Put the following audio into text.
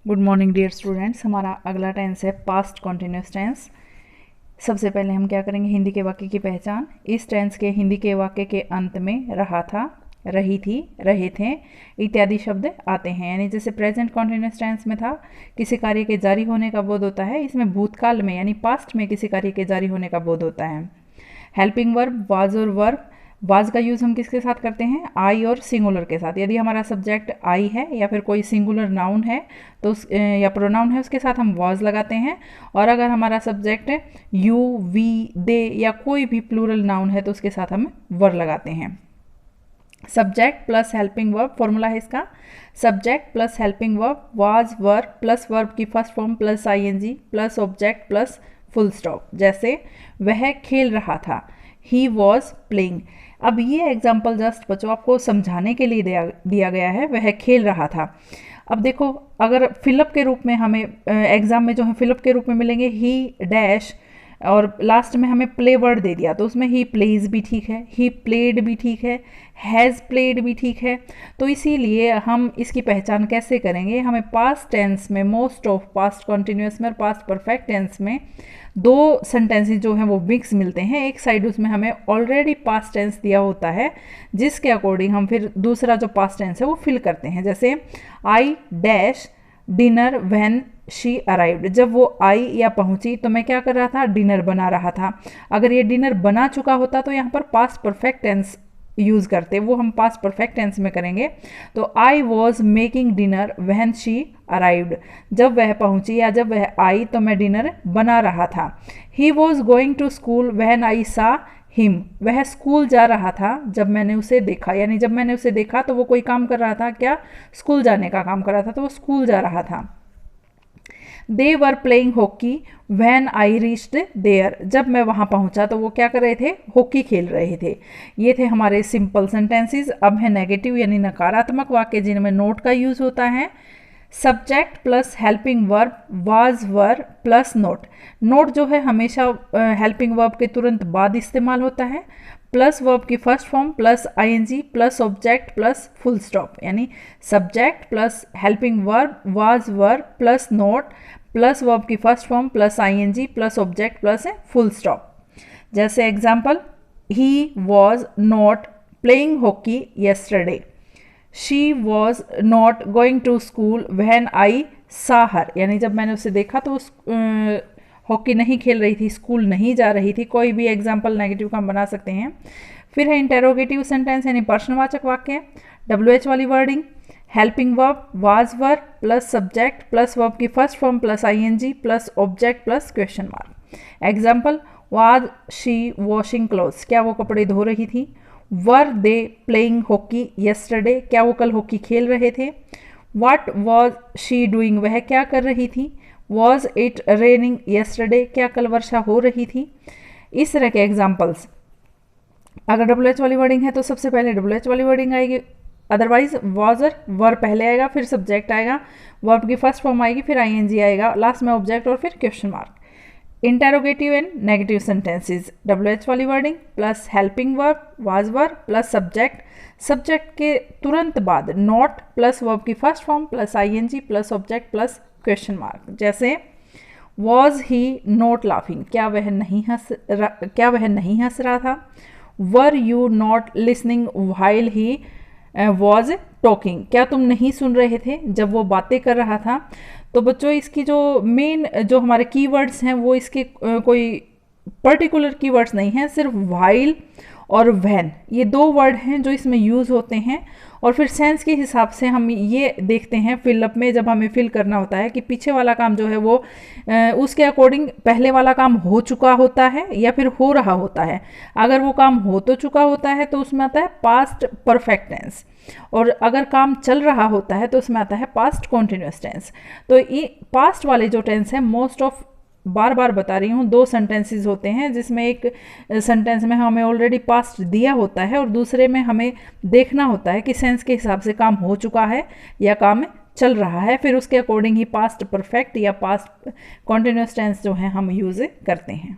Good morning dear students. हमारा अगला tense है पास्ट कॉन्टिन्यूस टेंस। सबसे पहले हम क्या करेंगे, हिंदी के वाक्य की पहचान। इस टेंस के हिंदी के वाक्य के अंत में रहा था, रही थी, रहे थे इत्यादि शब्द आते हैं। यानी जैसे प्रेजेंट कॉन्टिन्यूस टेंस में था, किसी कार्य के जारी होने का बोध होता है, इसमें भूतकाल में यानी पास्ट में किसी कार्य के जारी होने का बोध होता है। हेल्पिंग वर्ब वाज और वर्ब, वाज का यूज़ हम किसके साथ करते हैं, आई और सिंगुलर के साथ। यदि हमारा सब्जेक्ट आई है या फिर कोई सिंगुलर नाउन है तो या प्रोनाउन है, उसके साथ हम वाज लगाते हैं। और अगर हमारा सब्जेक्ट यू, वी, दे या कोई भी प्लूरल नाउन है तो उसके साथ हम वर लगाते हैं। Subject plus helping verb, formula है इसका, subject plus helping verb was were plus verb की first form plus ING plus object plus full stop. जैसे वह खेल रहा था, ही वॉज प्लेइंग। अब ये एग्जाम्पल जस्ट बच्चों आपको समझाने के लिए दिया गया है, वह खेल रहा था। अब देखो, अगर फिलअप के रूप में हमें एग्जाम में जो है फिलअप के रूप में मिलेंगे ही डैश और लास्ट में हमें प्ले वर्ड दे दिया, तो उसमें ही प्लेज भी ठीक है, ही प्लेड भी ठीक है, हैज़ प्लेड भी ठीक है। तो इसीलिए हम इसकी पहचान कैसे करेंगे, हमें पास्ट टेंस में, मोस्ट ऑफ पास्ट कॉन्टिन्यूस में और पास्ट परफेक्ट टेंस में दो सेंटेंसेस जो हैं वो मिक्स मिलते हैं। एक साइड उसमें हमें ऑलरेडी पास्ट टेंस दिया होता है, जिसके अकॉर्डिंग हम फिर दूसरा जो पास्ट टेंस है वो फिल करते हैं। जैसे I dash dinner when she arrived, जब वो आई या पहुंची तो मैं क्या कर रहा था, डिनर बना रहा था। अगर ये डिनर बना चुका होता तो यहाँ पर पास्ट परफेक्ट टेंस यूज़ करते, वो हम पास्ट परफेक्ट टेंस में करेंगे। तो I was making dinner when she arrived, जब वह पहुंची या जब वह आई तो मैं डिनर बना रहा था। He was going to school when I saw him, वह स्कूल जा रहा था जब मैंने उसे देखा। यानी जब मैंने उसे देखा तो वो कोई काम कर रहा था, क्या, स्कूल जाने का काम कर रहा था, तो वो स्कूल जा रहा था। They were playing hockey when I reached there, जब मैं वहाँ पहुँचा तो वो क्या कर रहे थे, हॉकी खेल रहे थे। ये थे हमारे सिंपल सेंटेंसेस। अब है नेगेटिव यानी नकारात्मक वाक्य, जिनमें नोट का यूज़ होता है। Subject plus helping verb was were plus note. Note जो है हमेशा हेल्पिंग वर्ब के तुरंत बाद इस्तेमाल होता है, प्लस वर्ब की first form plus ING plus object plus full stop. यानी subject plus helping verb was were plus not plus verb की first form plus ING plus object plus full stop. जैसे example, he was not playing hockey yesterday, she was not going to school when I saw her, यानी जब मैंने उसे देखा तो उस hockey नहीं खेल रही थी, स्कूल नहीं जा रही थी। कोई भी एग्जाम्पल नेगेटिव का हम बना सकते हैं। फिर है इंटेरोगेटिव सेंटेंस यानी प्रश्नवाचक वाक्य, WH वाली wording, helping verb was were plus subject plus verb की first form plus ING plus object plus question mark. Example, was she washing clothes, क्या वो कपड़े धो रही थी। Were they playing hockey yesterday, क्या वो कल हॉकी खेल रहे थे। व्हाट वॉज शी डूइंग, वह क्या कर रही थी। वॉज इट रेनिंग येस्टरडे, क्या कल वर्षा हो रही थी। इस तरह के एग्जाम्पल्स। अगर WH वाली वर्डिंग है तो सबसे पहले WH वाली वर्डिंग आएगी, अदरवाइज वॉजर वर पहले आएगा, फिर सब्जेक्ट आएगा, वर्ब की फर्स्ट फॉर्म आएगी, फिर आईएनजी आएगा, लास्ट में ऑब्जेक्ट और फिर question mark. Interrogative and negative sentences, WH वाली wording plus helping verb was were plus subject, subject के तुरंत बाद नॉट प्लस वर्ब की first form plus ING plus object plus question mark. जैसे वॉज ही नॉट लाफिंग, क्या वह नहीं हंस रहा था। Were you not listening while he was talking, क्या तुम नहीं सुन रहे थे जब वो बातें कर रहा था। तो बच्चों इसकी जो मेन जो हमारे कीवर्ड्स हैं वो इसके कोई पर्टिकुलर कीवर्ड्स नहीं हैं, सिर्फ व्हाइल और व्हेन ये दो वर्ड हैं जो इसमें यूज़ होते हैं। और फिर सेंस के हिसाब से हम ये देखते हैं फिलअप में, जब हमें फिल करना होता है कि पीछे वाला काम जो है वो उसके अकॉर्डिंग पहले वाला काम हो चुका होता है या फिर हो रहा होता है। अगर वो काम हो तो चुका होता है तो उसमें आता है पास्ट परफेक्ट टेंस, और अगर काम चल रहा होता है तो उसमें आता है पास्ट कॉन्टिन्यूस टेंस। तो ये पास्ट वाले जो टेंस है, मोस्ट ऑफ बार बार बता रही हूँ, दो सेंटेंसेस होते हैं, जिसमें एक सेंटेंस में हमें ऑलरेडी पास्ट दिया होता है और दूसरे में हमें देखना होता है कि सेंस के हिसाब से काम हो चुका है या काम चल रहा है, फिर उसके अकॉर्डिंग ही पास्ट परफेक्ट या पास्ट कॉन्टिन्यूस टेंस जो है हम यूज़ करते हैं।